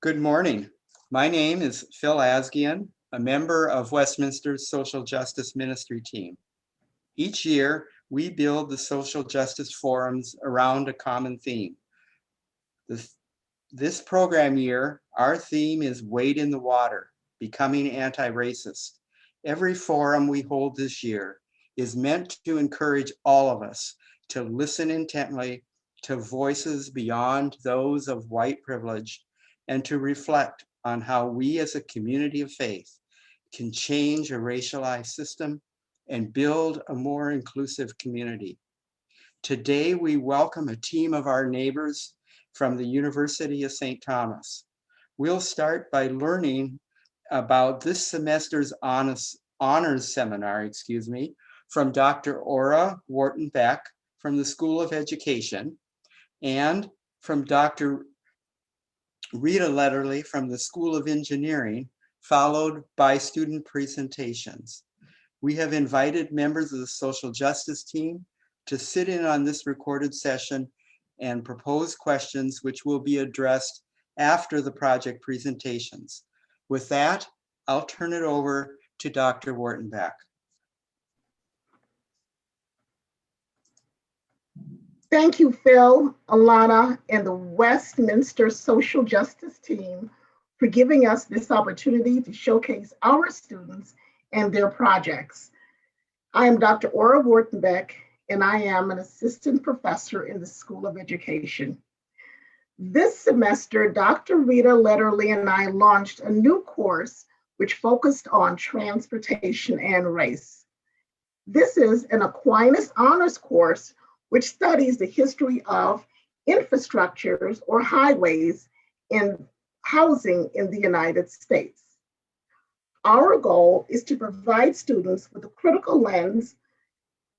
Good morning. My name is Phil Asgian, a member of Westminster's Social Justice Ministry team. Each year, we build the social justice forums around a common theme. This program year, our theme is Wade in the Water, Becoming Anti-Racist. Every forum we hold this year is meant to encourage all of us to listen intently to voices beyond those of white privilege and to reflect on how we as a community of faith can change a racialized system and build a more inclusive community. Today, we welcome a team of our neighbors from the University of St. Thomas. We'll start by learning about this semester's honors seminar, from Dr. Ora Wharton-Beck from the School of Education and from Dr. Rita Letterly from the School of Engineering, followed by student presentations. We have invited members of the social justice team to sit in on this recorded session and propose questions which will be addressed after the project presentations. With that, I'll turn it over to Dr. Wharton-Beck. Thank you, Phil, Alana, and the Westminster Social Justice team for giving us this opportunity to showcase our students and their projects. I am Dr. Ora Wharton-Beck, and I am an assistant professor in the School of Education. This semester, Dr. Rita Letterly and I launched a new course which focused on transportation and race. This is an Aquinas Honors course which studies the history of infrastructures or highways in housing in the United States. Our goal is to provide students with a critical lens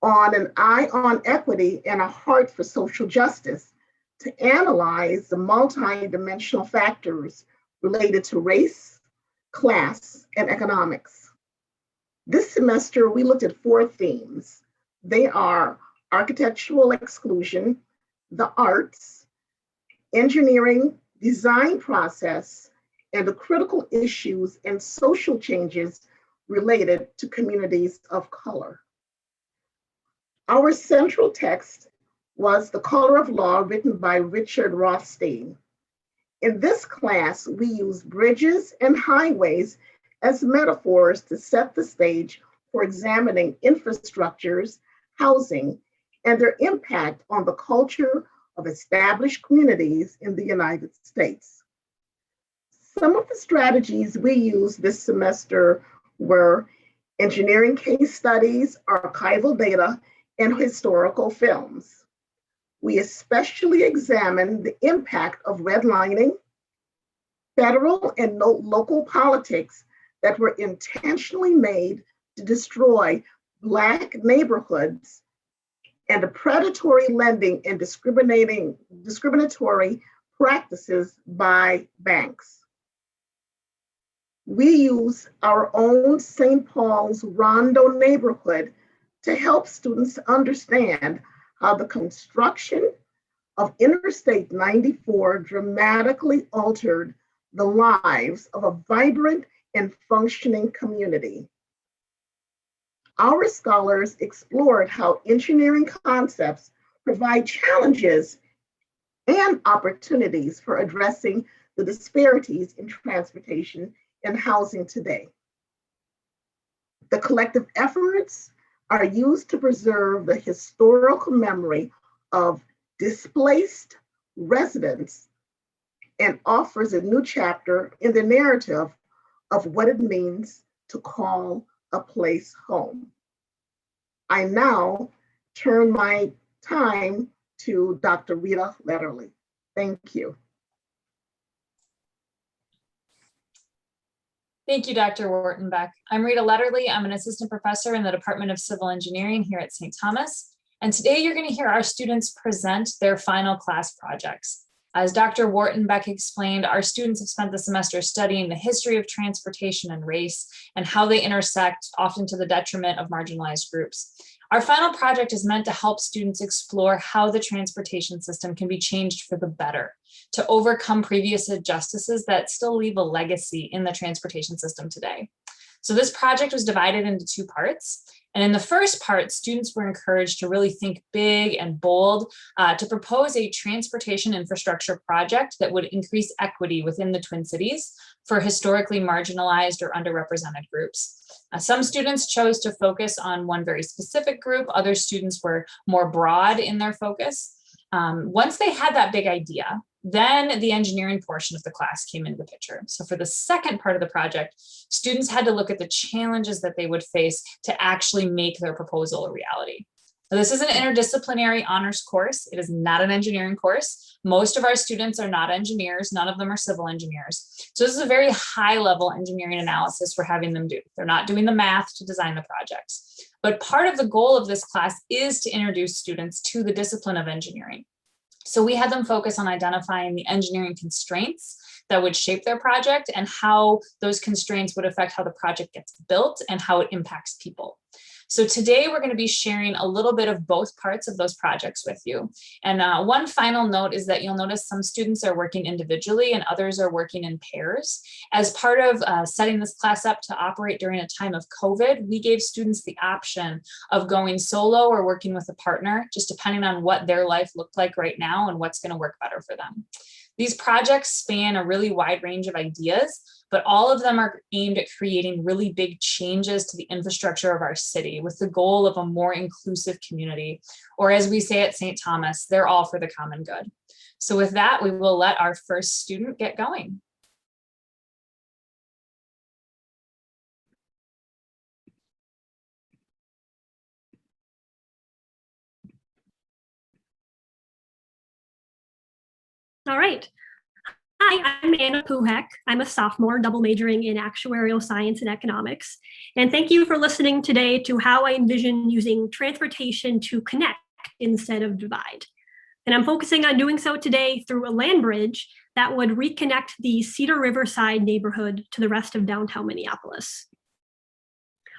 on an eye on equity and a heart for social justice to analyze the multi-dimensional factors related to race, class, and economics. This semester, we looked at 4 themes. They are architectural exclusion, the arts, engineering, design process, and the critical issues and social changes related to communities of color. Our central text was The Color of Law, written by Richard Rothstein. In this class, we used bridges and highways as metaphors to set the stage for examining infrastructures, housing, and their impact on the culture of established communities in the United States. Some of the strategies we used this semester were engineering case studies, archival data, and historical films. We especially examined the impact of redlining, federal and local politics that were intentionally made to destroy Black neighborhoods, and the predatory lending and discriminatory practices by banks. We use our own St. Paul's Rondo neighborhood to help students understand how the construction of Interstate 94 dramatically altered the lives of a vibrant and functioning community. Our scholars explored how engineering concepts provide challenges and opportunities for addressing the disparities in transportation and housing today. The collective efforts are used to preserve the historical memory of displaced residents and offers a new chapter in the narrative of what it means to call a place home. I now turn my time to Dr. Rita Letterly. Thank you. Thank you, Dr. Wharton-Beck. I'm Rita Letterly. I'm an assistant professor in the Department of Civil Engineering here at St. Thomas. And today you're going to hear our students present their final class projects. As Dr. Wharton-Beck explained, our students have spent the semester studying the history of transportation and race and how they intersect, often to the detriment of marginalized groups. Our final project is meant to help students explore how the transportation system can be changed for the better, to overcome previous injustices that still leave a legacy in the transportation system today. So this project was divided into two parts. And in the first part, students were encouraged to really think big and bold, to propose a transportation infrastructure project that would increase equity within the Twin Cities for historically marginalized or underrepresented groups. Some students chose to focus on one very specific group. Other students were more broad in their focus. Once they had that big idea, then the engineering portion of the class came into the picture. So for the second part of the project, students had to look at the challenges that they would face to actually make their proposal a reality. Now, this is an interdisciplinary honors course. It is not an engineering course. Most of our students are not engineers. None of them are civil engineers. So this is a very high level engineering analysis we're having them do. They're not doing the math to design the projects. But part of the goal of this class is to introduce students to the discipline of engineering. So we had them focus on identifying the engineering constraints that would shape their project and how those constraints would affect how the project gets built and how it impacts people. So today we're going to be sharing a little bit of both parts of those projects with you. And one final note is that you'll notice some students are working individually and others are working in pairs. As part of setting this class up to operate during a time of COVID, we gave students the option of going solo or working with a partner, just depending on what their life looked like right now and what's going to work better for them. These projects span a really wide range of ideas, but all of them are aimed at creating really big changes to the infrastructure of our city with the goal of a more inclusive community, or as we say at St. Thomas, they're all for the common good. So with that, we will let our first student get going. All right. Hi, I'm Anna Puhek. I'm a sophomore, double majoring in actuarial science and economics. And thank you for listening today to how I envision using transportation to connect instead of divide. And I'm focusing on doing so today through a land bridge that would reconnect the Cedar Riverside neighborhood to the rest of downtown Minneapolis.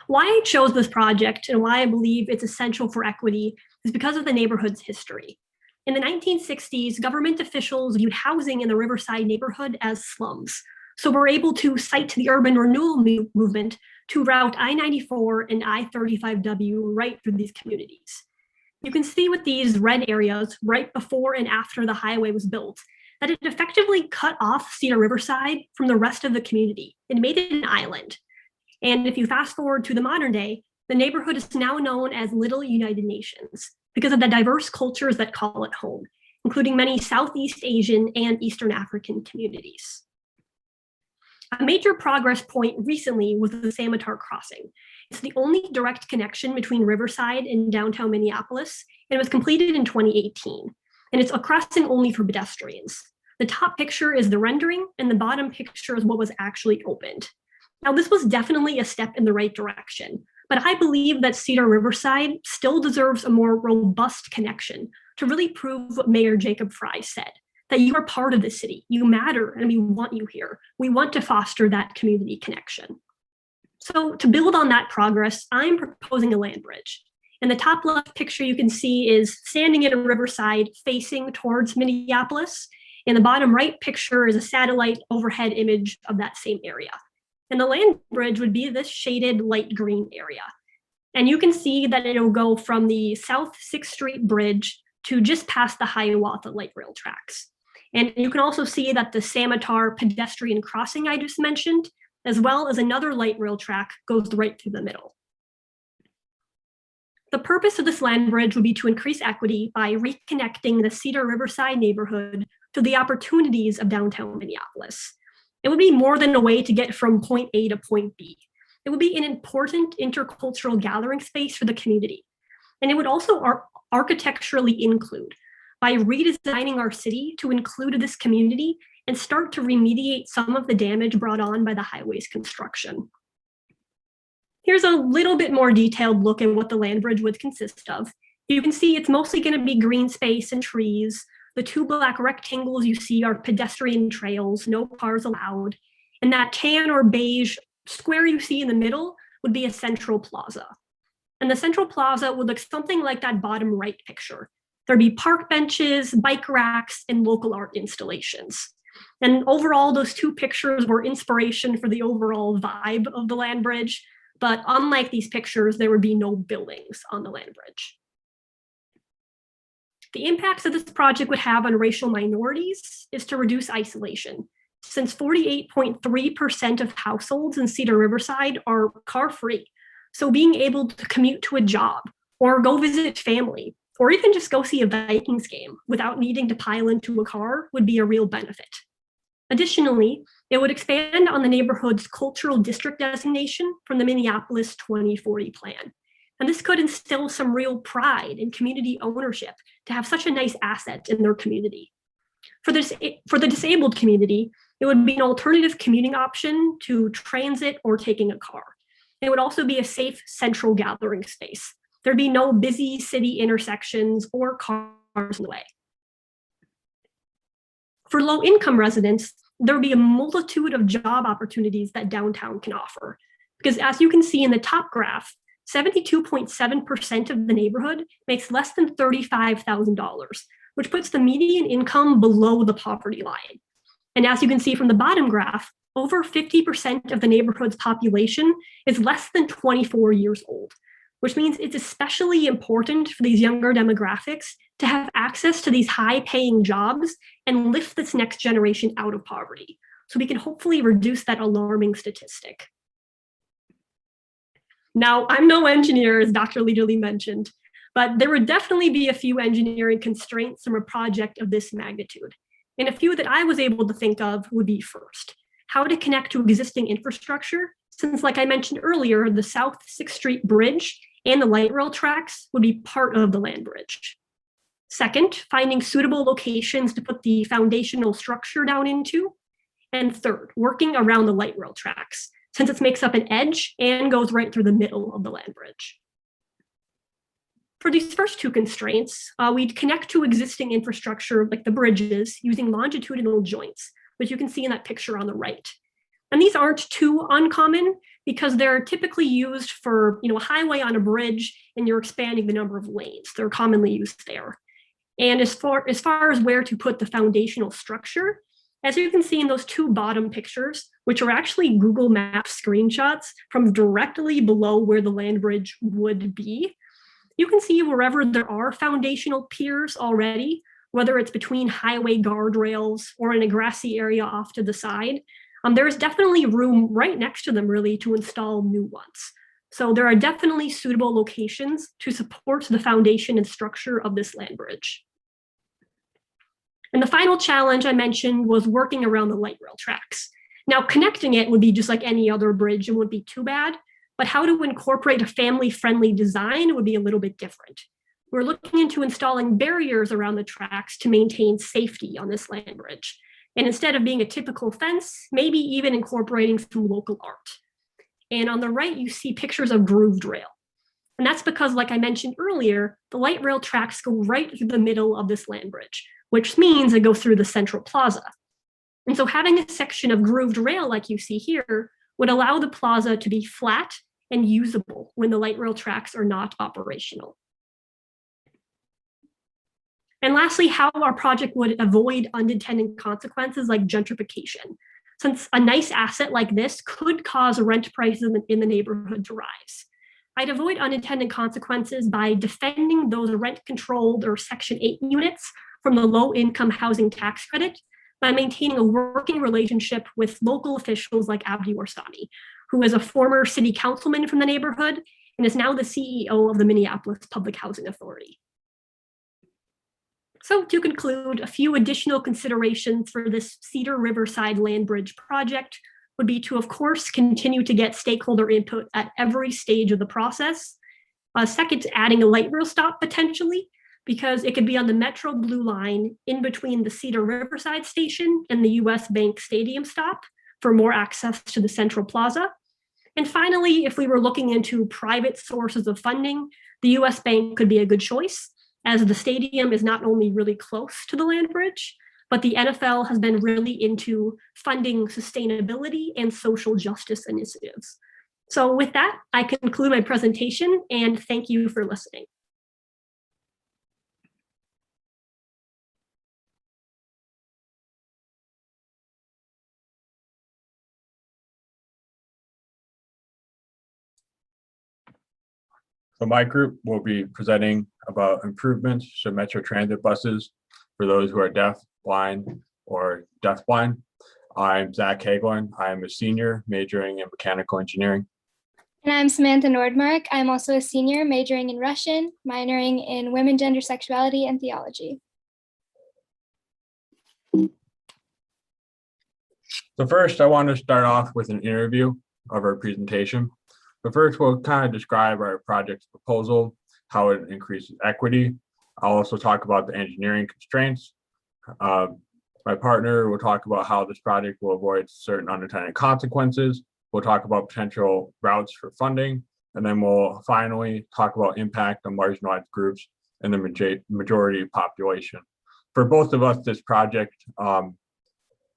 Why I chose this project and why I believe it's essential for equity is because of the neighborhood's history. In the 1960s, government officials viewed housing in the Riverside neighborhood as slums. So we're able to cite the urban renewal movement to route I-94 and I-35W right through these communities. You can see with these red areas right before and after the highway was built that it effectively cut off Cedar Riverside from the rest of the community. It made it an island. And if you fast forward to the modern day, the neighborhood is now known as Little United Nations because of the diverse cultures that call it home, including many Southeast Asian and Eastern African communities. A major progress point recently was the Samatar Crossing. It's the only direct connection between Riverside and downtown Minneapolis, and it was completed in 2018. And it's a crossing only for pedestrians. The top picture is the rendering, and the bottom picture is what was actually opened. Now, this was definitely a step in the right direction, but I believe that Cedar Riverside still deserves a more robust connection to really prove what Mayor Jacob Fry said, that you are part of the city, you matter, and we want you here. We want to foster that community connection. So to build on that progress, I'm proposing a land bridge. In the top left picture you can see is standing in a Riverside facing towards Minneapolis. In the bottom right picture is a satellite overhead image of that same area. And the land bridge would be this shaded light green area. And you can see that it'll go from the South 6th Street Bridge to just past the Hiawatha light rail tracks. And you can also see that the Samatar Pedestrian Crossing I just mentioned, as well as another light rail track, goes right through the middle. The purpose of this land bridge would be to increase equity by reconnecting the Cedar Riverside neighborhood to the opportunities of downtown Minneapolis. It would be more than a way to get from point A to point B. It would be an important intercultural gathering space for the community. And it would also architecturally include by redesigning our city to include this community and start to remediate some of the damage brought on by the highway's construction. Here's a little bit more detailed look at what the land bridge would consist of. You can see it's mostly going to be green space and trees. The two black rectangles you see are pedestrian trails, no cars allowed. And that tan or beige square you see in the middle would be a central plaza. And the central plaza would look something like that bottom right picture. There'd be park benches, bike racks, and local art installations. And overall, those two pictures were inspiration for the overall vibe of the land bridge. But unlike these pictures, there would be no buildings on the land bridge. The impacts that this project would have on racial minorities is to reduce isolation, since 48.3% of households in Cedar Riverside are car-free. So being able to commute to a job or go visit family, or even just go see a Vikings game without needing to pile into a car would be a real benefit. Additionally, it would expand on the neighborhood's cultural district designation from the Minneapolis 2040 plan. And this could instill some real pride in community ownership to have such a nice asset in their community. For the disabled community, it would be an alternative commuting option to transit or taking a car. It would also be a safe central gathering space. There'd be no busy city intersections or cars in the way. For low-income residents, there would be a multitude of job opportunities that downtown can offer. Because as you can see in the top graph, 72.7% of the neighborhood makes less than $35,000, which puts the median income below the poverty line. And as you can see from the bottom graph, over 50% of the neighborhood's population is less than 24 years old, which means it's especially important for these younger demographics to have access to these high-paying jobs and lift this next generation out of poverty. So we can hopefully reduce that alarming statistic. Now, I'm no engineer, as Dr. Lederle mentioned, but there would definitely be a few engineering constraints from a project of this magnitude. And a few that I was able to think of would be first, how to connect to existing infrastructure, since like I mentioned earlier, the South 6th Street Bridge and the light rail tracks would be part of the land bridge. Second, finding suitable locations to put the foundational structure down into. And third, working around the light rail tracks, since it makes up an edge and goes right through the middle of the land bridge. For these first two constraints, we'd connect to existing infrastructure like the bridges using longitudinal joints, which you can see in that picture on the right. And these aren't too uncommon because they're typically used for a highway on a bridge and you're expanding the number of lanes. They're commonly used there. And as far as where to put the foundational structure, as you can see in those two bottom pictures, which are actually Google Maps screenshots from directly below where the land bridge would be, you can see wherever there are foundational piers already, whether it's between highway guardrails or in a grassy area off to the side, there's definitely room right next to them really to install new ones. So there are definitely suitable locations to support the foundation and structure of this land bridge. And the final challenge I mentioned was working around the light rail tracks. Now, connecting it would be just like any other bridge and wouldn't be too bad, but how to incorporate a family-friendly design would be a little bit different. We're looking into installing barriers around the tracks to maintain safety on this land bridge. And instead of being a typical fence, maybe even incorporating some local art. And on the right, you see pictures of grooved rail. And that's because, like I mentioned earlier, the light rail tracks go right through the middle of this land bridge, which means they go through the central plaza. And so having a section of grooved rail like you see here would allow the plaza to be flat and usable when the light rail tracks are not operational. And lastly, how our project would avoid unintended consequences like gentrification, since a nice asset like this could cause rent prices in the neighborhood to rise. I'd avoid unintended consequences by defending those rent-controlled or Section 8 units from the low-income housing tax credit by maintaining a working relationship with local officials like Abdi Warsani, who is a former city councilman from the neighborhood and is now the CEO of the Minneapolis Public Housing Authority. So to conclude, a few additional considerations for this Cedar Riverside Land Bridge project would be to, of course, continue to get stakeholder input at every stage of the process. Second, adding a light rail stop potentially, because it could be on the Metro Blue Line in between the Cedar Riverside station and the US Bank Stadium stop for more access to the Central Plaza. And finally, if we were looking into private sources of funding, the US Bank could be a good choice, as the stadium is not only really close to the land bridge, but the NFL has been really into funding sustainability and social justice initiatives. So with that, I conclude my presentation and thank you for listening. So my group will be presenting about improvements to Metro Transit buses for those who are deaf, blind, or deafblind. I'm Zach Hagelin. I'm a senior majoring in mechanical engineering. And I'm Samantha Nordmark. I'm also a senior majoring in Russian, minoring in women, gender, sexuality, and theology. So first, I want to start off with an interview of our presentation. But first, we'll kind of describe our project's proposal, how it increases equity. I'll also talk about the engineering constraints. My partner will talk about how this project will avoid certain unintended consequences. We'll talk about potential routes for funding, and then we'll finally talk about impact on marginalized groups and the majority population. For both of us, this project,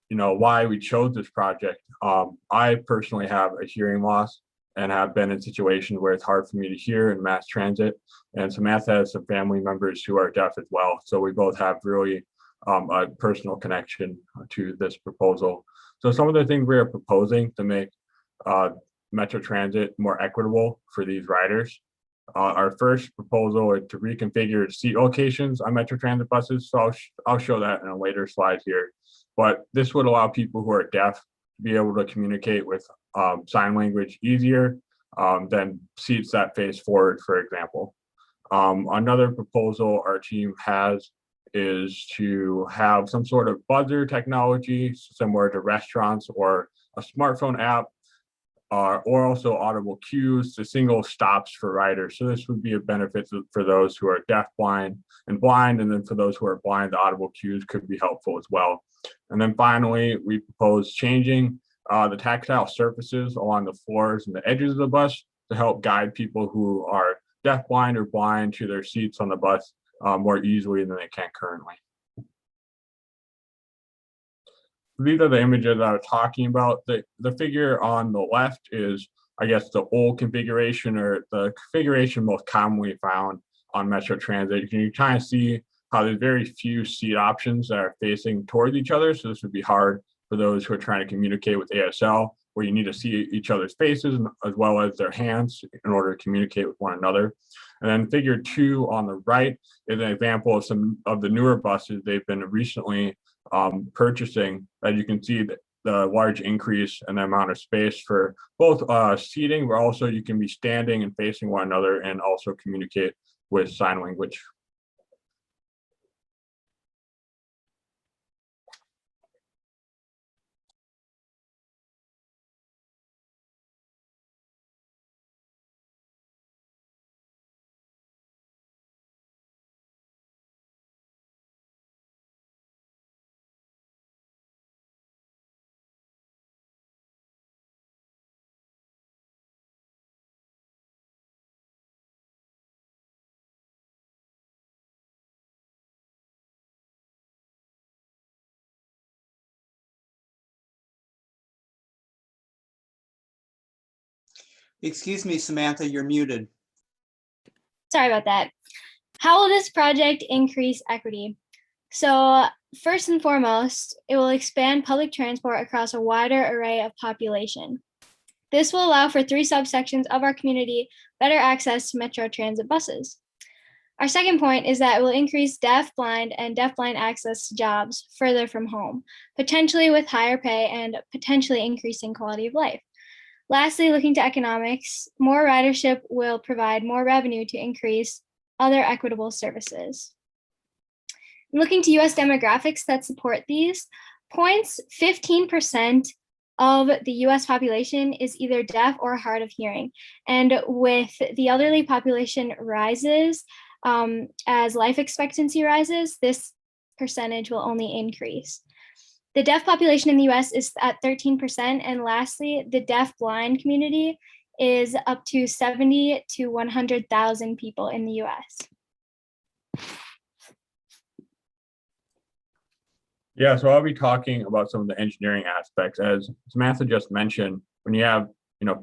why we chose this project. I personally have a hearing loss and have been in situations where it's hard for me to hear in mass transit. And Samantha has some family members who are deaf as well. So we both have really a personal connection to this proposal. So some of the things we are proposing to make Metro Transit more equitable for these riders. Our first proposal is to reconfigure seat locations on Metro Transit buses. So I'll show that in a later slide here. But this would allow people who are deaf to be able to communicate with sign language easier than seats that face forward, for example. Another proposal our team has is to have some sort of buzzer technology similar to restaurants or a smartphone app, or also audible cues to single stops for riders. So this would be a benefit for those who are deaf, blind, and then for those who are blind, the audible cues could be helpful as well. And then finally, we propose changing the tactile surfaces along the floors and the edges of the bus to help guide people who are deaf, blind, or blind to their seats on the bus more easily than they can currently. These are the images I was talking about. The figure on the left is, I guess, the old configuration, or the configuration most commonly found on Metro Transit. You can kind of see how there's very few seat options that are facing towards each other. So this would be hard for those who are trying to communicate with ASL, where you need to see each other's faces as well as their hands in order to communicate with one another. And then figure 2 on the right is an example of some of the newer buses they've been recently purchasing. As you can see, the large increase in the amount of space for both seating, but also you can be standing and facing one another and also communicate with sign language. Excuse me, Samantha, you're muted. Sorry about that. How will this project increase equity? So first and foremost, it will expand public transport across a wider array of population. This will allow for 3 subsections of our community better access to Metro Transit buses. Our second point is that it will increase deaf, blind, and deafblind access to jobs further from home, potentially with higher pay and potentially increasing quality of life. Lastly, looking to economics, more ridership will provide more revenue to increase other equitable services. Looking to US demographics that support these points, 15% of the US population is either deaf or hard of hearing. And with the elderly population rises, as life expectancy rises, this percentage will only increase. The deaf population in the US is at 13%. And lastly, the deaf-blind community is up to 70 to 100,000 people in the US. Yeah, so I'll be talking about some of the engineering aspects. As Samantha just mentioned, when you have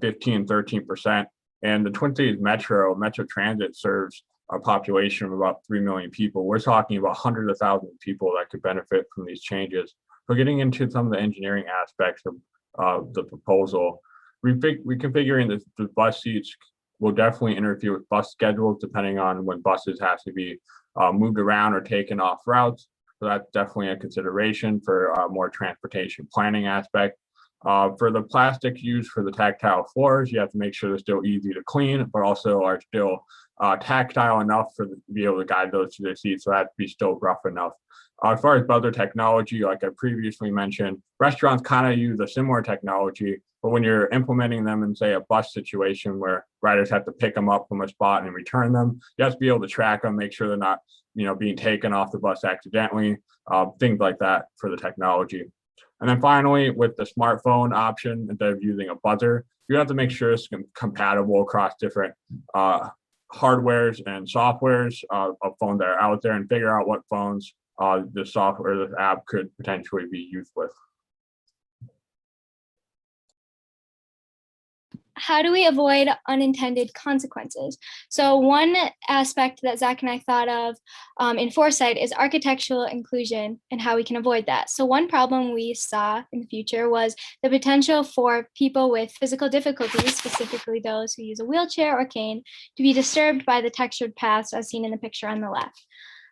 15, 13%. And the Twin Cities Metro Transit serves a population of about 3 million people. We're talking about hundreds of thousands of people that could benefit from these changes. So getting into some of the engineering aspects of the proposal, reconfiguring the bus seats will definitely interfere with bus schedules depending on when buses have to be moved around or taken off routes. So that's definitely a consideration for more transportation planning aspect. For the plastic used for the tactile floors, you have to make sure they're still easy to clean, but also are still tactile enough to be able to guide those to their seats. So that to be still rough enough. As far as buzzer technology, like I previously mentioned, restaurants kind of use a similar technology, but when you're implementing them in, say, a bus situation where riders have to pick them up from a spot and return them, you have to be able to track them, make sure they're not, being taken off the bus accidentally, things like that for the technology. And then finally, with the smartphone option, instead of using a buzzer, you have to make sure it's compatible across different hardwares and softwares of phones that are out there, and figure out what phones the software, this app could potentially be used with. How do we avoid unintended consequences? So one aspect that Zach and I thought of in foresight is architectural inclusion and how we can avoid that. So one problem we saw in the future was the potential for people with physical difficulties, specifically those who use a wheelchair or cane, to be disturbed by the textured paths as seen in the picture on the left.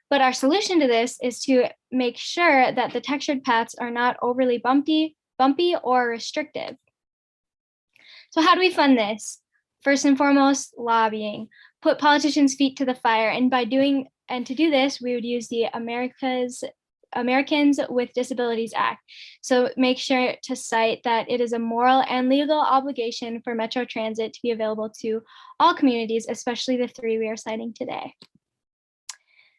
But our solution to this is to make sure that the textured paths are not overly bumpy or restrictive. So how do we fund this? First and foremost, lobbying. Put politicians' feet to the fire, and to do this, we would use the Americans with Disabilities Act. So make sure to cite that it is a moral and legal obligation for Metro Transit to be available to all communities, especially the three we are citing today.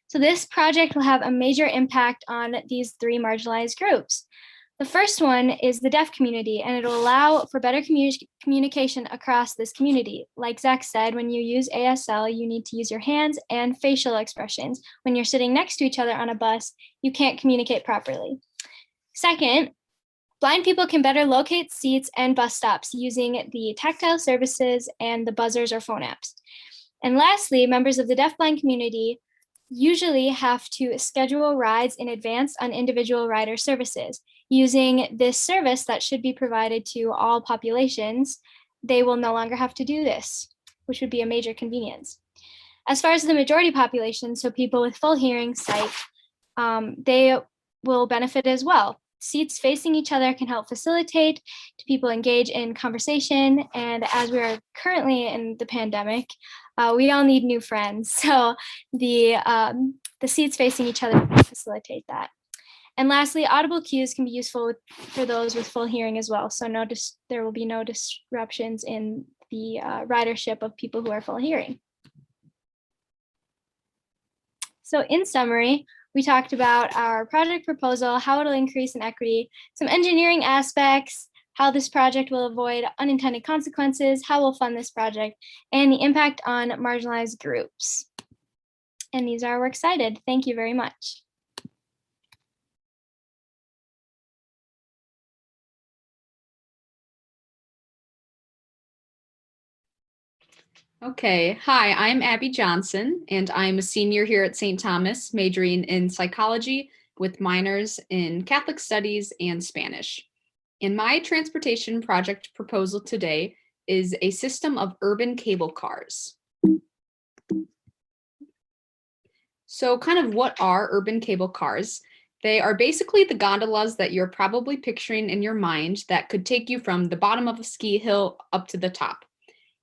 So this project will have a major impact on these three marginalized groups. The first one is the deaf community, and it'll allow for better communication across this community. Like Zach said, when you use ASL, you need to use your hands and facial expressions. When you're sitting next to each other on a bus, you can't communicate properly. Second, blind people can better locate seats and bus stops using the tactile services and the buzzers or phone apps. And lastly, members of the deafblind community usually have to schedule rides in advance on individual rider services. Using this service that should be provided to all populations, they will no longer have to do this, which would be a major convenience. As far as the majority population, so people with full hearing, sight, they will benefit as well. Seats facing each other can help facilitate to people engage in conversation. And as we are currently in the pandemic, we all need new friends. So the seats facing each other can facilitate that. And lastly, audible cues can be useful for those with full hearing as well. So there will be no disruptions in the ridership of people who are full hearing. So in summary, we talked about our project proposal, how it'll increase in equity, some engineering aspects, how this project will avoid unintended consequences, how we'll fund this project, and the impact on marginalized groups. And these are our works cited. Thank you very much. Okay, hi, I'm Abby Johnson, and I'm a senior here at St. Thomas, majoring in psychology with minors in Catholic studies and Spanish. And my transportation project proposal today is a system of urban cable cars. So kind of what are urban cable cars? They are basically the gondolas that you're probably picturing in your mind that could take you from the bottom of a ski hill up to the top.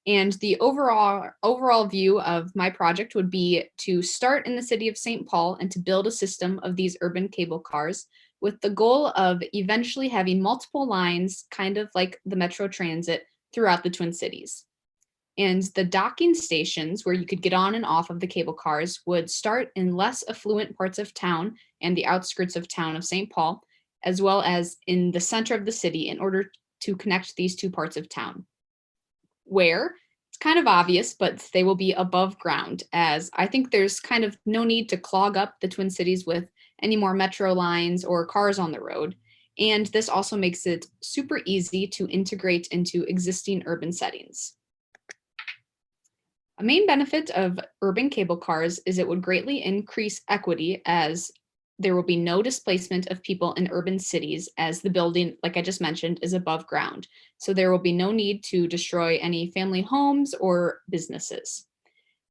And the overall view of my project would be to start in the city of St. Paul and to build a system of these urban cable cars with the goal of eventually having multiple lines, kind of like the Metro Transit, throughout the Twin Cities. And the docking stations where you could get on and off of the cable cars would start in less affluent parts of town and the outskirts of town of St. Paul, as well as in the center of the city in order to connect these two parts of town. Where? It's kind of obvious, but they will be above ground, as I think there's kind of no need to clog up the Twin Cities with any more metro lines or cars on the road. And this also makes it super easy to integrate into existing urban settings. A main benefit of urban cable cars is it would greatly increase equity, as there will be no displacement of people in urban cities, as the building, like I just mentioned, is above ground. So there will be no need to destroy any family homes or businesses.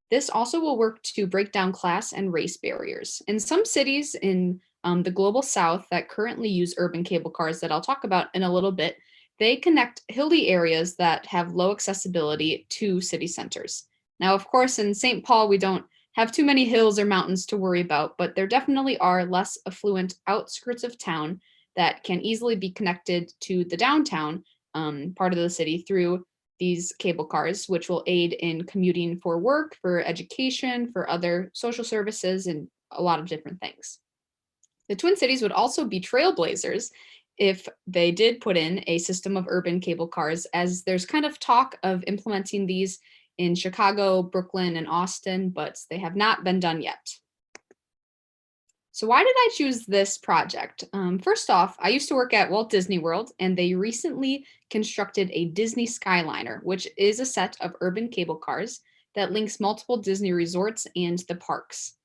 This also will work to break down class and race barriers. In some cities in the global south that currently use urban cable cars that I'll talk about in a little bit, they connect hilly areas that have low accessibility to city centers. Now, of course, in St. Paul, we don't have too many hills or mountains to worry about, but there definitely are less affluent outskirts of town that can easily be connected to the downtown part of the city through these cable cars, which will aid in commuting for work, for education, for other social services, and a lot of different things. The Twin Cities would also be trailblazers if they did put in a system of urban cable cars, as there's kind of talk of implementing these in Chicago, Brooklyn, and Austin, but they have not been done yet. So why did I choose this project? First off, I used to work at Walt Disney World, and they recently constructed a Disney Skyliner, which is a set of urban cable cars that links multiple Disney resorts and the parks.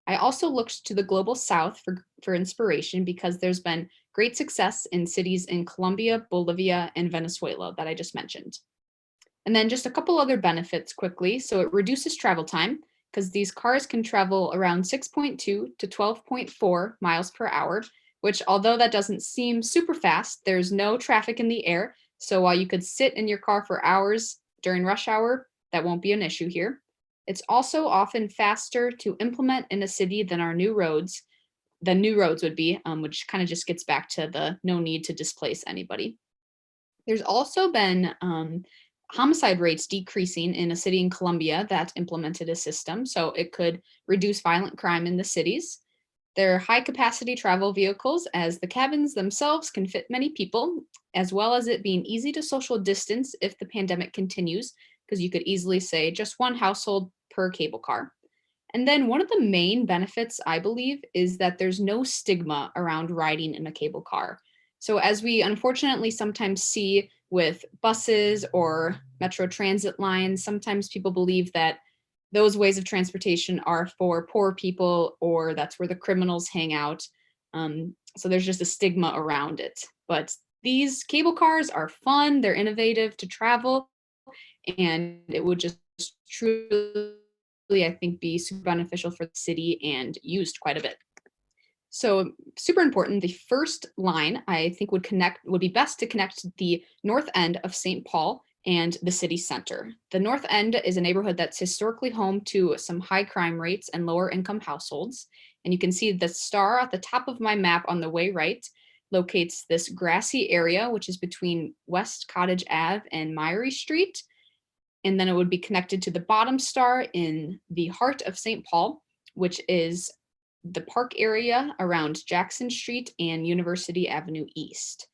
I also looked to the global south for inspiration, because there's been great success in cities in Colombia, Bolivia, and Venezuela that I just mentioned. And then just a couple other benefits quickly. So it reduces travel time, because these cars can travel around 6.2 to 12.4 miles per hour, which, although that doesn't seem super fast, there's no traffic in the air. So while you could sit in your car for hours during rush hour, that won't be an issue here. It's also often faster to implement in a city than new roads would be, which kind of just gets back to the no need to displace anybody. There's also been homicide rates decreasing in a city in Colombia that implemented a system, so it could reduce violent crime in the cities. They're high capacity travel vehicles, as the cabins themselves can fit many people, as well as it being easy to social distance if the pandemic continues, because you could easily say just one household per cable car. And then one of the main benefits, I believe, is that there's no stigma around riding in a cable car. So as we unfortunately sometimes see with buses or metro transit lines, sometimes people believe that those ways of transportation are for poor people, or that's where the criminals hang out. So there's just a stigma around it. But these cable cars are fun, they're innovative to travel, and it would just truly, I think, be super beneficial for the city and used quite a bit. So super important, the first line I think would be best to connect the north end of St. Paul and the city center. The north end is a neighborhood that's historically home to some high crime rates and lower income households. And you can see the star at the top of my map on the way right locates this grassy area, which is between West Cottage Ave and Myery Street. And then it would be connected to the bottom star in the heart of St. Paul, which is the park area around Jackson Street and University Avenue East.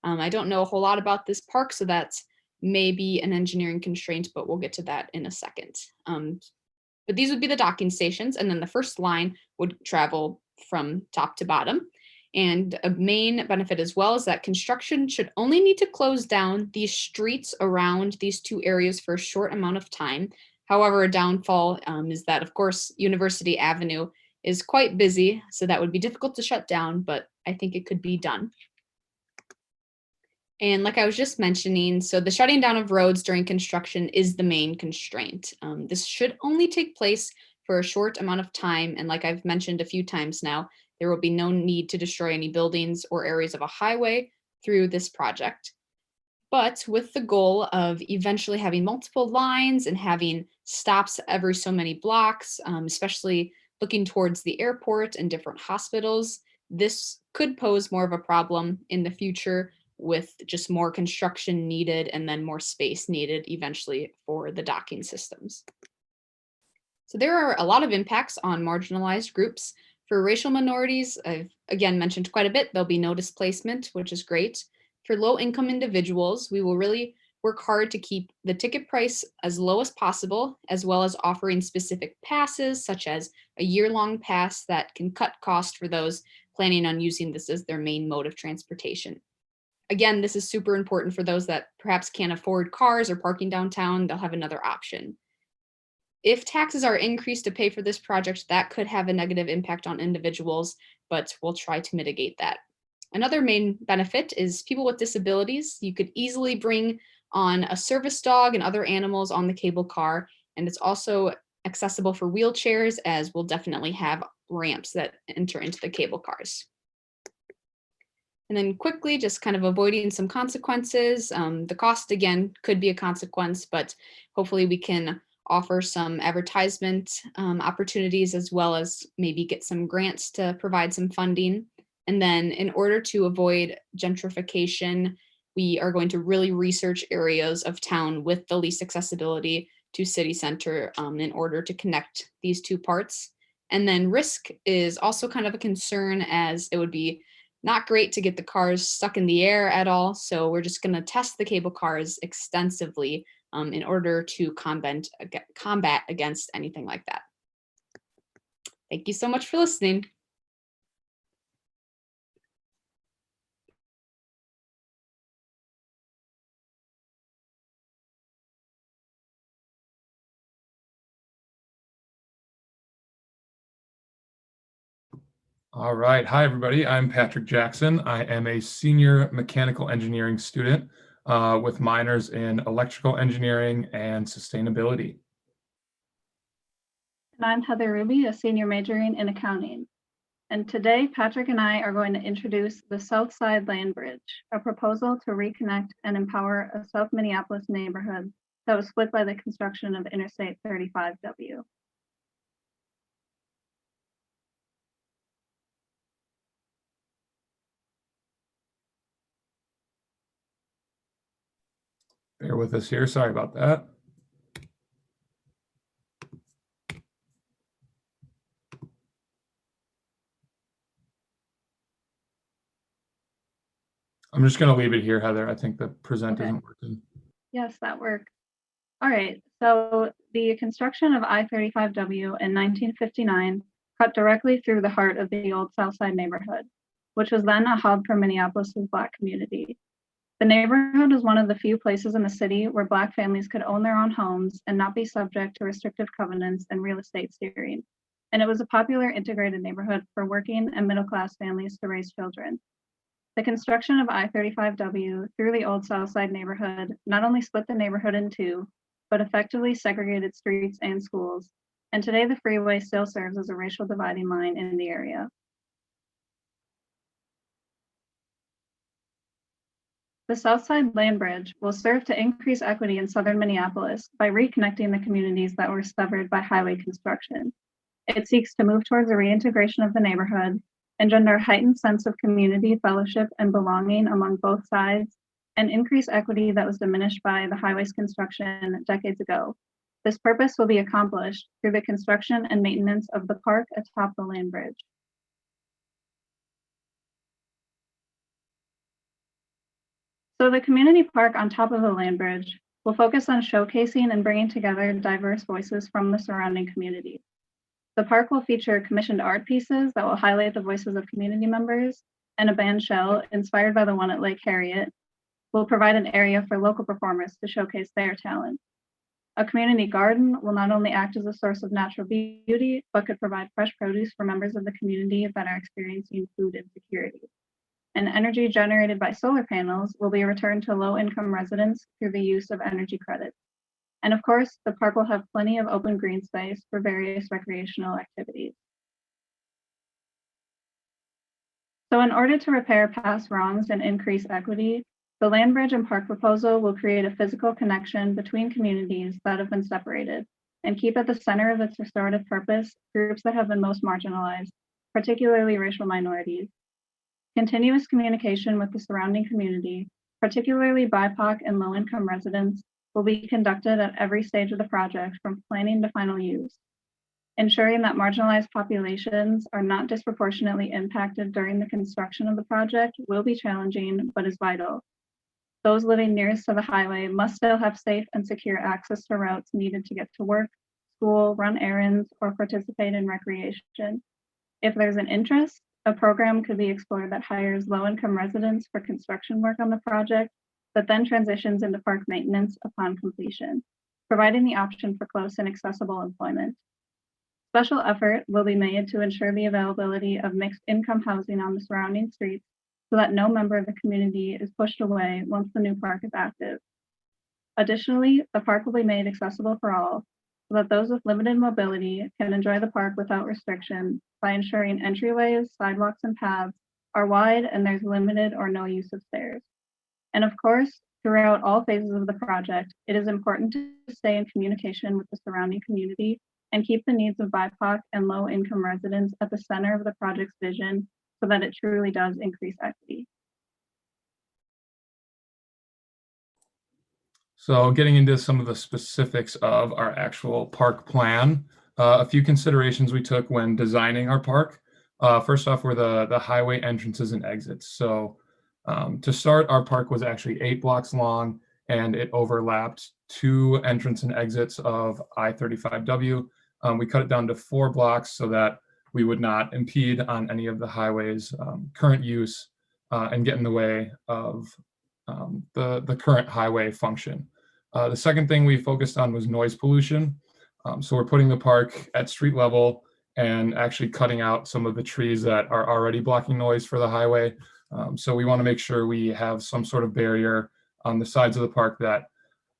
I don't know a whole lot about this park, so that's maybe an engineering constraint, but we'll get to that in a second. But these would be the docking stations, and then the first line would travel from top to bottom. And a main benefit as well is that construction should only need to close down these streets around these two areas for a short amount of time. However, a downfall is that, of course, University Avenue is quite busy, so that would be difficult to shut down, but I think it could be done. And like I was just mentioning, so the shutting down of roads during construction is the main constraint. This should only take place for a short amount of time, and like I've mentioned a few times now, there will be no need to destroy any buildings or areas of a highway through this project. But with the goal of eventually having multiple lines and having stops every so many blocks, especially looking towards the airport and different hospitals, this could pose more of a problem in the future, with just more construction needed and then more space needed eventually for the docking systems. So there are a lot of impacts on marginalized groups. For racial minorities, I've again mentioned quite a bit, there'll be no displacement, which is great. For low-income individuals, we will really work hard to keep the ticket price as low as possible, as well as offering specific passes, such as a year-long pass that can cut cost for those planning on using this as their main mode of transportation. Again, this is super important for those that perhaps can't afford cars or parking downtown. They'll have another option. If taxes are increased to pay for this project, that could have a negative impact on individuals, but we'll try to mitigate that. Another main benefit is people with disabilities. You could easily bring on a service dog and other animals on the cable car, and it's also accessible for wheelchairs, as we'll definitely have ramps that enter into the cable cars. And then quickly, just kind of avoiding some consequences. The cost, again, could be a consequence, but hopefully we can offer some advertisement opportunities, as well as maybe get some grants to provide some funding. And then in order to avoid gentrification, we are going to really research areas of town with the least accessibility to city center in order to connect these two parts. And then risk is also kind of a concern, as it would be not great to get the cars stuck in the air at all. So we're just going to test the cable cars extensively in order to combat against anything like that. Thank you so much for listening. All right. Hi, everybody. I'm Patrick Jackson. I am a senior mechanical engineering student with minors in electrical engineering and sustainability. And I'm Heather Ruby, a senior majoring in accounting. And today, Patrick and I are going to introduce the South Side Land Bridge, a proposal to reconnect and empower a South Minneapolis neighborhood that was split by the construction of Interstate 35W. Bear with us here. Sorry about that. I'm just going to leave it here, Heather. I think the present isn't working. Yes, that works. All right. So the construction of I-35W in 1959 cut directly through the heart of the old South Side neighborhood, which was then a hub for Minneapolis's Black community. The neighborhood was one of the few places in the city where Black families could own their own homes and not be subject to restrictive covenants and real estate steering. And it was a popular integrated neighborhood for working and middle-class families to raise children. The construction of I-35W through the old South Side neighborhood not only split the neighborhood in two, but effectively segregated streets and schools. And today the freeway still serves as a racial dividing line in the area. The South Side Land Bridge will serve to increase equity in southern Minneapolis by reconnecting the communities that were severed by highway construction. It seeks to move towards a reintegration of the neighborhood, engender a heightened sense of community, fellowship, and belonging among both sides, and increase equity that was diminished by the highway's construction decades ago. This purpose will be accomplished through the construction and maintenance of the park atop the land bridge. So the community park on top of the land bridge will focus on showcasing and bringing together diverse voices from the surrounding community. The park will feature commissioned art pieces that will highlight the voices of community members, and a band shell inspired by the one at Lake Harriet will provide an area for local performers to showcase their talent. A community garden will not only act as a source of natural beauty, but could provide fresh produce for members of the community that are experiencing food insecurity. And energy generated by solar panels will be returned to low-income residents through the use of energy credits. And of course, the park will have plenty of open green space for various recreational activities. So in order to repair past wrongs and increase equity, the land bridge and park proposal will create a physical connection between communities that have been separated and keep at the center of its restorative purpose groups that have been most marginalized, particularly racial minorities. Continuous communication with the surrounding community, particularly BIPOC and low-income residents, will be conducted at every stage of the project from planning to final use. Ensuring that marginalized populations are not disproportionately impacted during the construction of the project will be challenging, but is vital. Those living nearest to the highway must still have safe and secure access to routes needed to get to work, school, run errands, or participate in recreation. If there's an interest, A program could be explored that hires low-income residents for construction work on the project, but then transitions into park maintenance upon completion, providing the option for close and accessible employment. Special effort will be made to ensure the availability of mixed income housing on the surrounding streets so that no member of the community is pushed away once the new park is active. Additionally, the park will be made accessible for all so that those with limited mobility can enjoy the park without restriction by ensuring entryways, sidewalks, and paths are wide and there's limited or no use of stairs. And of course, throughout all phases of the project, it is important to stay in communication with the surrounding community and keep the needs of BIPOC and low-income residents at the center of the project's vision so that it truly does increase equity. So getting into some of the specifics of our actual park plan, a few considerations we took when designing our park. First off were the highway entrances and exits. So to start, our park was actually 8 blocks long, and it overlapped 2 entrance and exits of I-35W. We cut it down to 4 blocks so that we would not impede on any of the highway's current use and get in the way of the current highway function. The second thing we focused on was noise pollution. So we're putting the park at street level and actually cutting out some of the trees that are already blocking noise for the highway. So we want to make sure we have some sort of barrier on the sides of the park that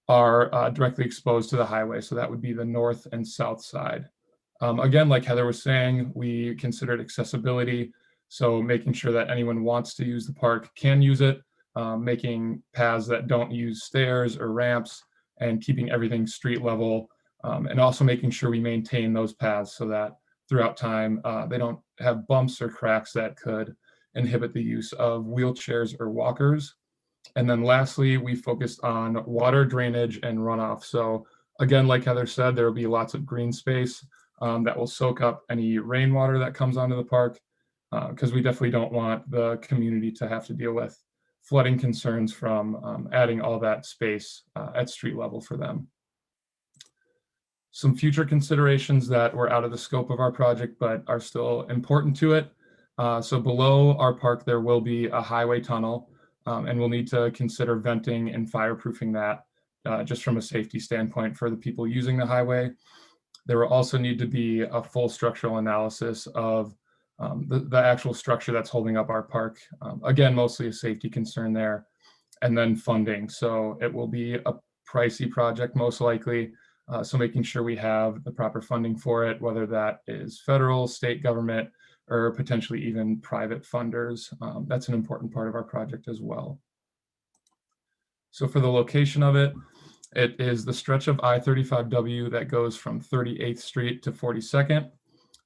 are directly exposed to the highway. So that would be the north and south side. Again, like Heather was saying, we considered accessibility. So making sure that anyone who wants to use the park can use it, making paths that don't use stairs or ramps, and keeping everything street level, and also making sure we maintain those paths so that throughout time they don't have bumps or cracks that could inhibit the use of wheelchairs or walkers. And then lastly, we focused on water drainage and runoff. So again, like Heather said, there will be lots of green space that will soak up any rainwater that comes onto the park, because we definitely don't want the community to have to deal with flooding concerns from adding all that space at street level for them. Some future considerations that were out of the scope of our project but are still important to it. So below our park, there will be a highway tunnel, and we'll need to consider venting and fireproofing that just from a safety standpoint for the people using the highway. There will also need to be a full structural analysis of the actual structure that's holding up our park. Again, mostly a safety concern there. And then funding. So it will be a pricey project, most likely. So making sure we have the proper funding for it, whether that is federal, state government, or potentially even private funders. That's an important part of our project as well. So for the location of it, it is the stretch of I-35W that goes from 38th Street to 42nd.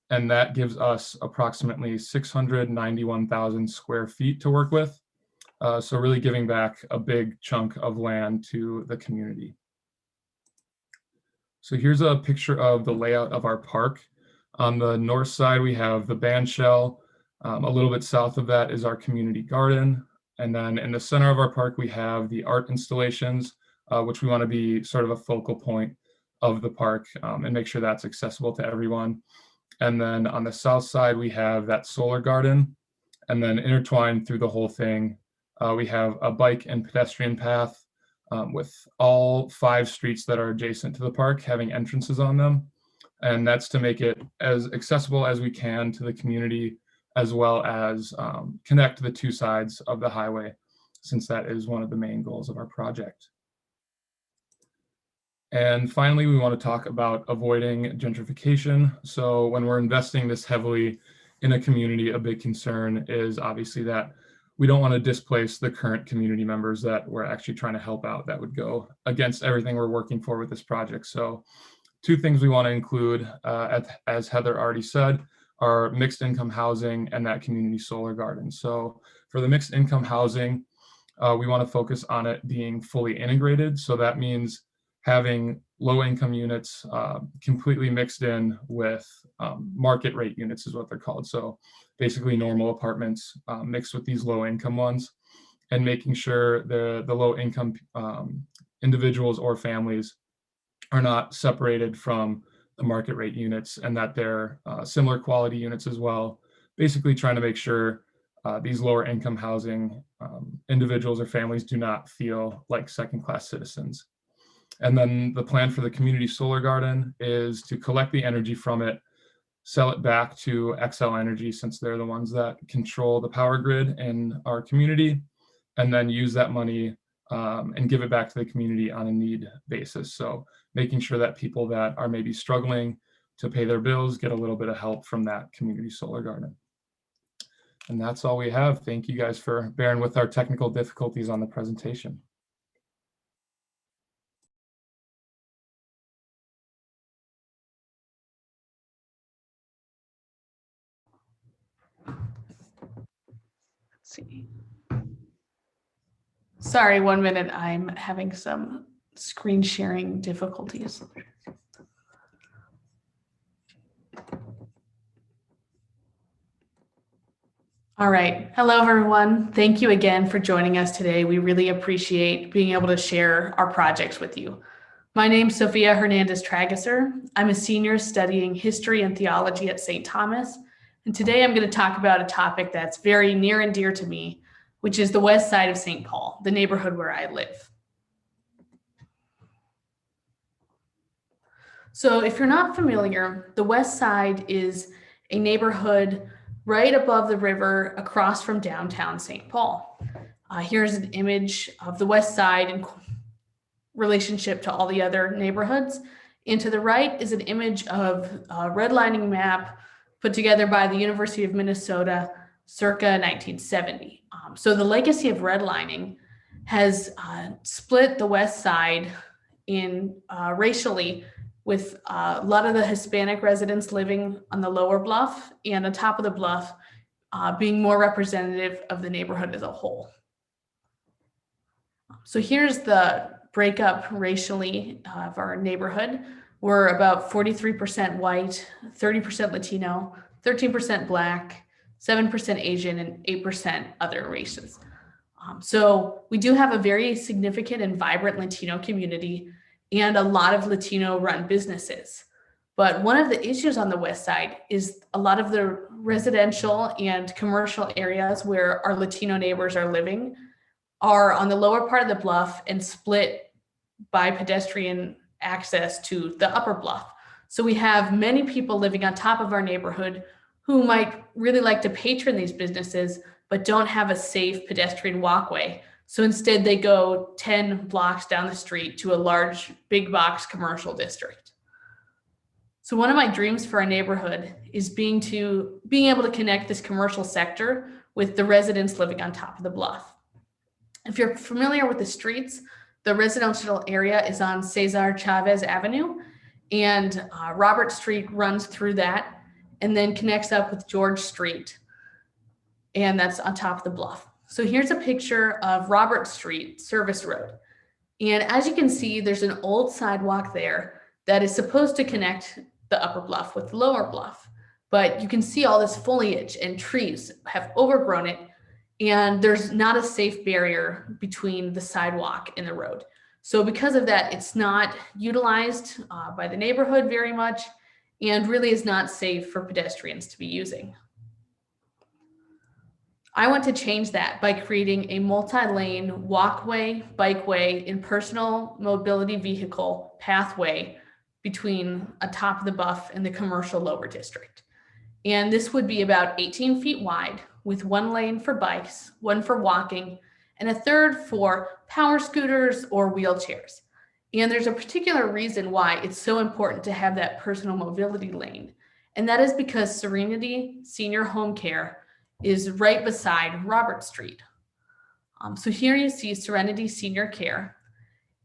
And that gives us approximately 691,000 square feet to work with. So really giving back a big chunk of land to the community. So here's a picture of the layout of our park. On the north side, we have the band shell. A little bit south of that is our community garden. And then in the center of our park, we have the art installations, which we want to be sort of a focal point of the park and make sure that's accessible to everyone. And then on the south side, we have that solar garden. And then intertwined through the whole thing, we have a bike and pedestrian path with all 5 streets that are adjacent to the park having entrances on them. And that's to make it as accessible as we can to the community, as well as connect the 2 sides of the highway, since that is one of the main goals of our project. And finally, we want to talk about avoiding gentrification. So when we're investing this heavily in a community, a big concern is obviously that we don't want to displace the current community members that we're actually trying to help out. That would go against everything we're working for with this project. So 2 things we want to include, as Heather already said, are mixed income housing and that community solar garden. So for the mixed income housing, we want to focus on it being fully integrated. So that means having low income units completely mixed in with market rate units is what they're called. So basically normal apartments mixed with these low income ones, and making sure the low income individuals or families are not separated from the market rate units, and that they're similar quality units as well, basically trying to make sure these lower income housing individuals or families do not feel like second-class citizens. And then the plan for the community solar garden is to collect the energy from it, sell it back to XL Energy, since they're the ones that control the power grid in our community, and then use that money and give it back to the community on a need basis. So making sure that people that are maybe struggling to pay their bills get a little bit of help from that community solar garden. And that's all we have. Thank you guys for bearing with our technical difficulties on the presentation. Let's see. Sorry, 1 minute. I'm having some screen sharing difficulties. All right. Hello, everyone. Thank you again for joining us today. We really appreciate being able to share our projects with you. My name's Sophia Hernandez Trageser. I'm a senior studying history and theology at St. Thomas. And today I'm going to talk about a topic that's very near and dear to me, which is the west side of St. Paul, the neighborhood where I live. So if you're not familiar, the west side is a neighborhood right above the river across from downtown St. Paul. Here's an image of the west side in relationship to all the other neighborhoods. And to the right is an image of a redlining map put together by the University of Minnesota circa 1970. So the legacy of redlining has split the west side in racially, with a lot of the Hispanic residents living on the lower bluff and on top of the bluff being more representative of the neighborhood as a whole. So here's the breakup racially of our neighborhood. We're about 43% white, 30% Latino, 13% Black, 7% Asian, and 8% other races. So we do have a very significant and vibrant Latino community and a lot of Latino run businesses. But one of the issues on the west side is a lot of the residential and commercial areas where our Latino neighbors are living are on the lower part of the bluff and split by pedestrian access to the upper bluff. So we have many people living on top of our neighborhood who might really like to patron these businesses, but don't have a safe pedestrian walkway. So instead they go 10 blocks down the street to a large big box commercial district. So one of my dreams for our neighborhood is being able to connect this commercial sector with the residents living on top of the bluff. If you're familiar with the streets, the residential area is on Cesar Chavez Avenue, and Robert Street runs through that and then connects up with George Street, and that's on top of the bluff. So here's a picture of Robert Street, Service Road. And as you can see, there's an old sidewalk there that is supposed to connect the upper bluff with the lower bluff. But you can see all this foliage and trees have overgrown it, and there's not a safe barrier between the sidewalk and the road. So because of that, it's not utilized by the neighborhood very much, and really is not safe for pedestrians to be using. I want to change that by creating a multi-lane walkway, bikeway, and personal mobility vehicle pathway between atop of the bluff and the commercial lower district. And this would be about 18 feet wide, with 1 lane for bikes, 1 for walking, and a 3rd for power scooters or wheelchairs. And there's a particular reason why it's so important to have that personal mobility lane. And that is because Serenity Senior Home Care is right beside Robert Street. So here you see Serenity Senior Care,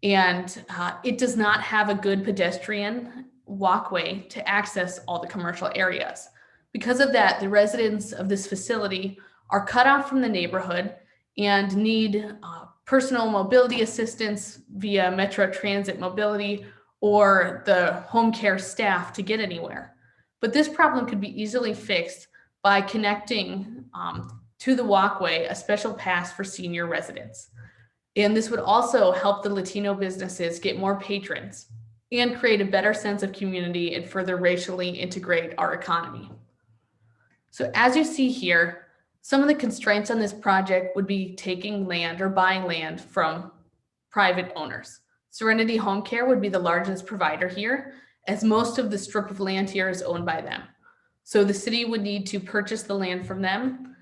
and it does not have a good pedestrian walkway to access all the commercial areas. Because of that, the residents of this facility are cut off from the neighborhood and need personal mobility assistance via Metro Transit Mobility or the home care staff to get anywhere. But this problem could be easily fixed by connecting to the walkway a special pass for senior residents. And this would also help the Latino businesses get more patrons and create a better sense of community and further racially integrate our economy. So as you see here, some of the constraints on this project would be taking land or buying land from private owners. Serenity Home Care would be the largest provider here, as most of the strip of land here is owned by them. So the city would need to purchase the land from them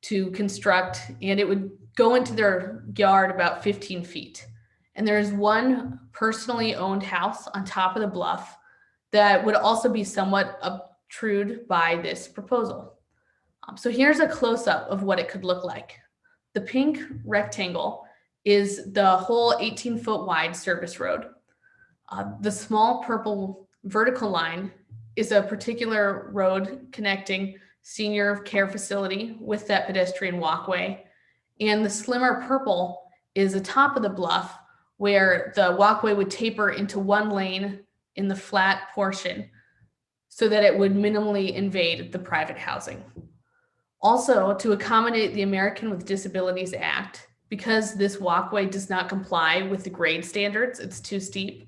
to construct, and it would go into their yard about 15 feet. And there is one personally owned house on top of the bluff that would also be somewhat obtruded by this proposal. So here's a close-up of what it could look like. The pink rectangle is the whole 18-foot wide service road. The small purple vertical line is a particular road connecting senior care facility with that pedestrian walkway. And the slimmer purple is the top of the bluff where the walkway would taper into one lane in the flat portion so that it would minimally invade the private housing. Also, to accommodate the American with Disabilities Act, because this walkway does not comply with the grade standards, it's too steep,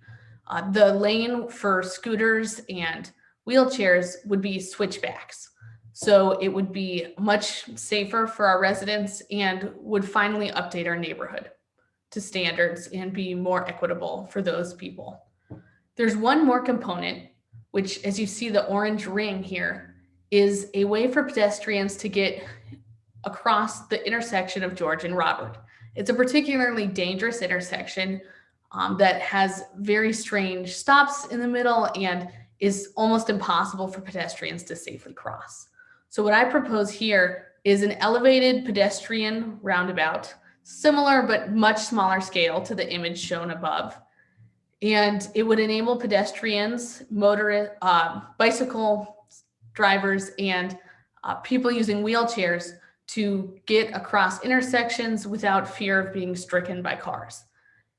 the lane for scooters and wheelchairs would be switchbacks. So it would be much safer for our residents and would finally update our neighborhood to standards and be more equitable for those people. There's one more component, which, as you see the orange ring here, is a way for pedestrians to get across the intersection of George and Robert. It's a particularly dangerous intersection that has very strange stops in the middle and is almost impossible for pedestrians to safely cross. So what I propose here is an elevated pedestrian roundabout, similar but much smaller scale to the image shown above. And it would enable pedestrians, motorists, bicycle drivers, and people using wheelchairs to get across intersections without fear of being stricken by cars.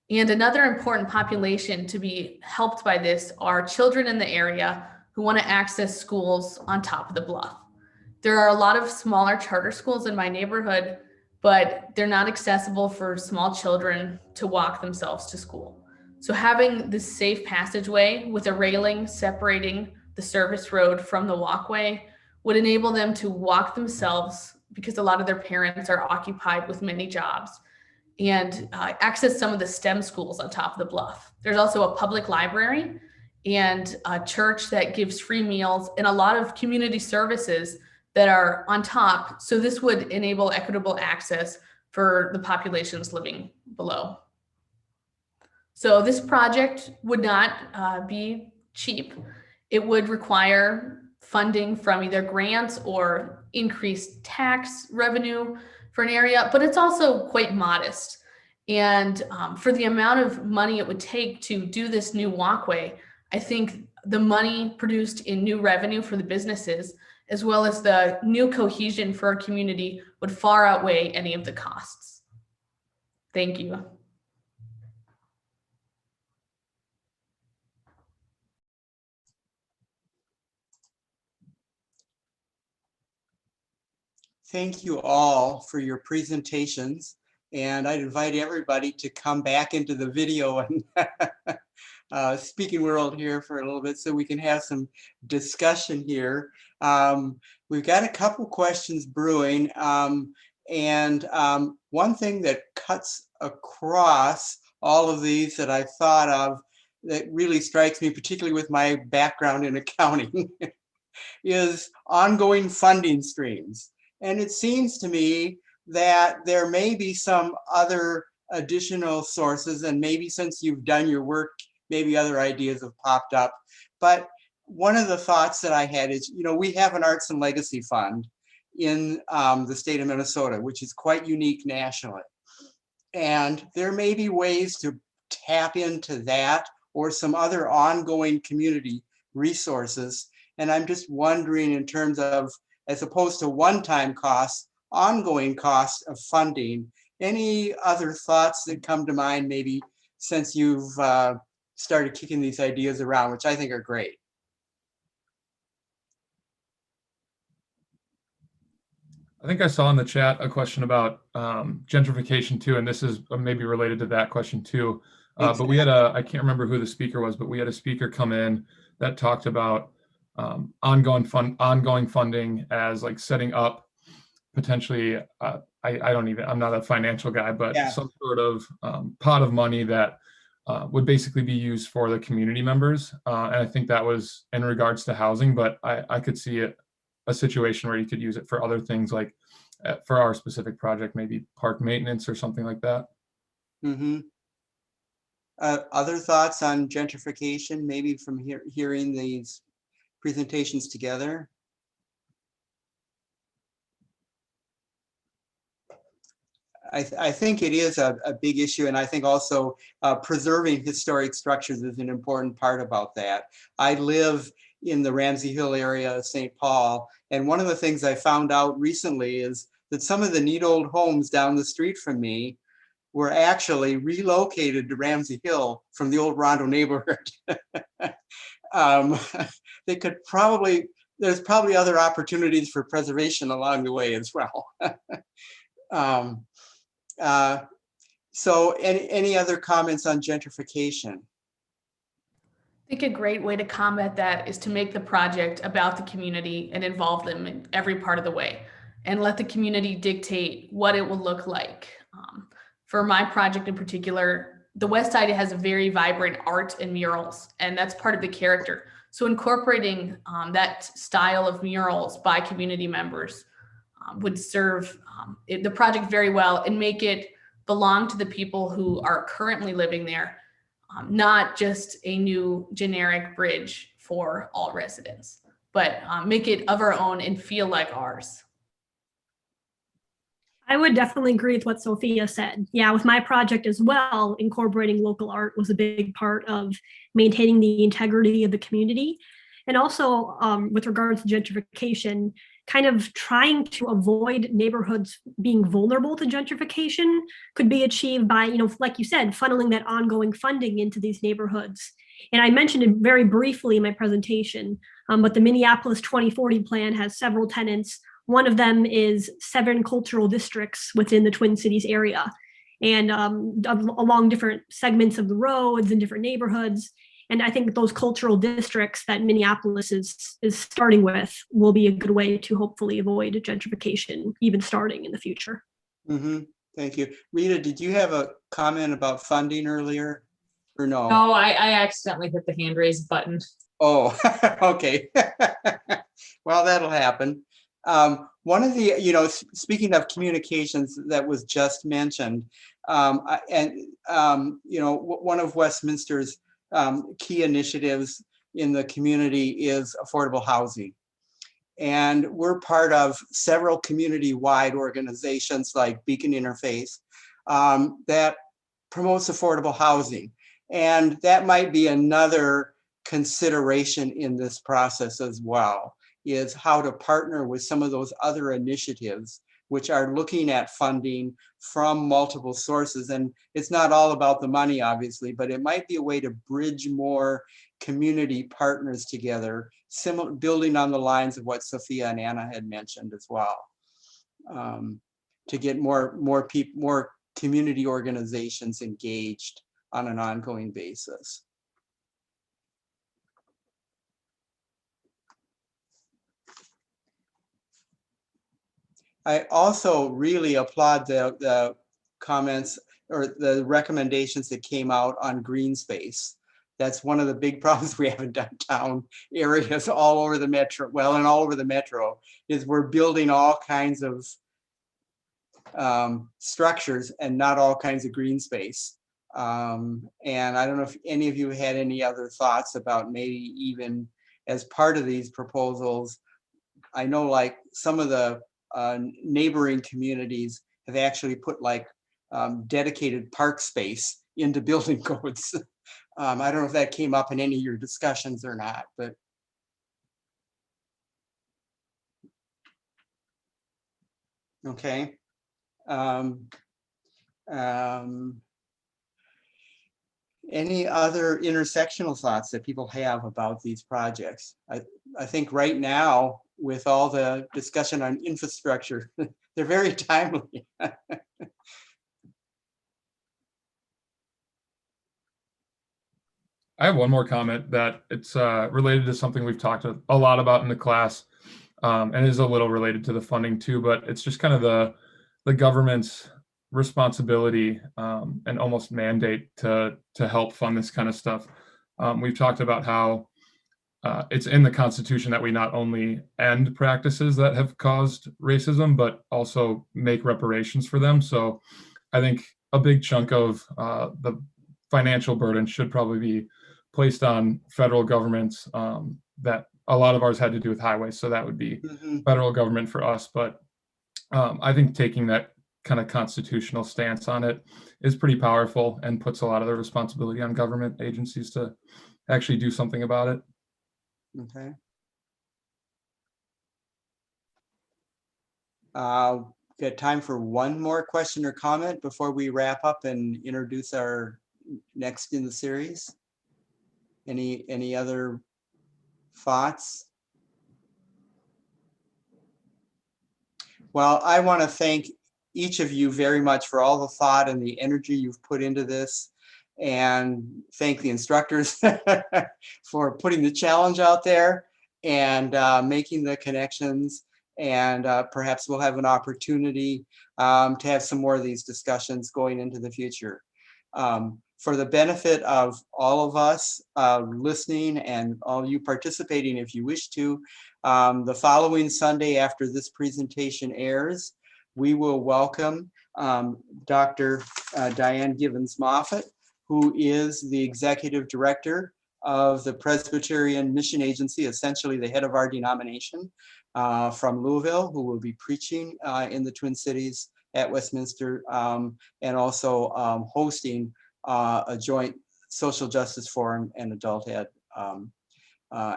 And another important population to be helped by this are children in the area who want to access schools on top of the bluff. There are a lot of smaller charter schools in my neighborhood, but they're not accessible for small children to walk themselves to school. So having this safe passageway with a railing separating the service road from the walkway would enable them to walk themselves, because a lot of their parents are occupied with many jobs, and access some of the STEM schools on top of the bluff. There's also a public library and a church that gives free meals and a lot of community services that are on top. So this would enable equitable access for the populations living below. So this project would not be cheap. It would require funding from either grants or increased tax revenue for an area, but it's also quite modest. And for the amount of money it would take to do this new walkway, I think the money produced in new revenue for the businesses, as well as the new cohesion for our community, would far outweigh any of the costs. Thank you. Thank you all for your presentations. And I'd invite everybody to come back into the video and speaking world here for a little bit so we can have some discussion here. We've got a couple questions brewing. And one thing that cuts across all of these that I thought of that really strikes me, particularly with my background in accounting, is ongoing funding streams. And it seems to me that there may be some other additional sources, and maybe since you've done your work, maybe other ideas have popped up. But one of the thoughts that I had is, you know, we have an Arts and Legacy Fund in the state of Minnesota, which is quite unique nationally. And there may be ways to tap into that or some other ongoing community resources. And I'm just wondering, in terms of, as opposed to one-time costs, ongoing costs of funding, any other thoughts that come to mind maybe since you've started kicking these ideas around, which I think are great? I think I saw in the chat a question about gentrification too, and this is maybe related to that question too. But we had I can't remember who the speaker was, but we had a speaker come in that talked about ongoing funding as like setting up potentially, I'm not a financial guy, but Yeah. some sort of pot of money that would basically be used for the community members. And I think that was in regards to housing, but I could see it a situation where you could use it for other things, like for our specific project, maybe park maintenance or something like that. Mm-hmm. Other thoughts on gentrification, maybe from hearing these presentations together? I think it is a big issue, and I think also preserving historic structures is an important part about that. I live in the Ramsey Hill area of St. Paul, and one of the things I found out recently is that some of the neat old homes down the street from me were actually relocated to Ramsey Hill from the old Rondo neighborhood. They could probably, there's probably other opportunities for preservation along the way as well. So any other comments on gentrification? I think a great way to combat that is to make the project about the community and involve them in every part of the way and let the community dictate what it will look like. For my project in particular, the West Side has a very vibrant art and murals, and that's part of the character. So incorporating that style of murals by community members would serve the project very well and make it belong to the people who are currently living there, not just a new generic bridge for all residents, but make it of our own and feel like ours. I would definitely agree with what Sophia said. Yeah, with my project as well, incorporating local art was a big part of maintaining the integrity of the community. And also with regards to gentrification, kind of trying to avoid neighborhoods being vulnerable to gentrification could be achieved by, like you said, funneling that ongoing funding into these neighborhoods. And I mentioned it very briefly in my presentation, but the Minneapolis 2040 plan has several tenets. One of them is 7 cultural districts within the Twin Cities area, and along different segments of the roads and different neighborhoods. And I think those cultural districts that Minneapolis is starting with will be a good way to hopefully avoid gentrification, even starting in the future. Mm-hmm. Thank you. Rita, did you have a comment about funding earlier or no? No, I accidentally hit the hand raise button. Oh, okay. Well, that'll happen. One of the, speaking of communications that was just mentioned, one of Westminster's key initiatives in the community is affordable housing. And we're part of several community-wide organizations like Beacon Interface that promotes affordable housing. And that might be another consideration in this process as well, is how to partner with some of those other initiatives which are looking at funding from multiple sources. And it's not all about the money, obviously, but it might be a way to bridge more community partners together, building on the lines of what Sophia and Anna had mentioned as well, to get more community organizations engaged on an ongoing basis. I also really applaud the comments or the recommendations that came out on green space. That's one of the big problems we have in downtown areas all over the metro, well, and all over the metro, is we're building all kinds of structures and not all kinds of green space. And I don't know if any of you had any other thoughts about maybe even as part of these proposals. I know like some of the neighboring communities have actually put like dedicated park space into building codes. I don't know if that came up in any of your discussions or not, but. Okay. Any other intersectional thoughts that people have about these projects? I think right now, with all the discussion on infrastructure, they're very timely. I have one more comment that it's related to something we've talked a lot about in the class, and is a little related to the funding too, but it's just kind of the government's responsibility and almost mandate to help fund this kind of stuff. We've talked about how it's in the Constitution that we not only end practices that have caused racism, but also make reparations for them. So I think a big chunk of the financial burden should probably be placed on federal governments. That a lot of ours had to do with highways, so that would be federal government for us. But I think taking that kind of constitutional stance on it is pretty powerful and puts a lot of the responsibility on government agencies to actually do something about it. Okay. Got time for one more question or comment before we wrap up and introduce our next in the series. Any other thoughts? Well, I want to thank each of you very much for all the thought and the energy you've put into this, and thank the instructors for putting the challenge out there and making the connections. And perhaps we'll have an opportunity to have some more of these discussions going into the future. For the benefit of all of us listening and all you participating, if you wish to, the following Sunday after this presentation airs, we will welcome Dr. Diane Givens-Moffat, who is the Executive Director of the Presbyterian Mission Agency, essentially the head of our denomination from Louisville, who will be preaching in the Twin Cities at Westminster and also hosting a joint social justice forum and adult ed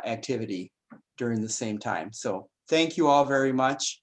activity during the same time. So thank you all very much.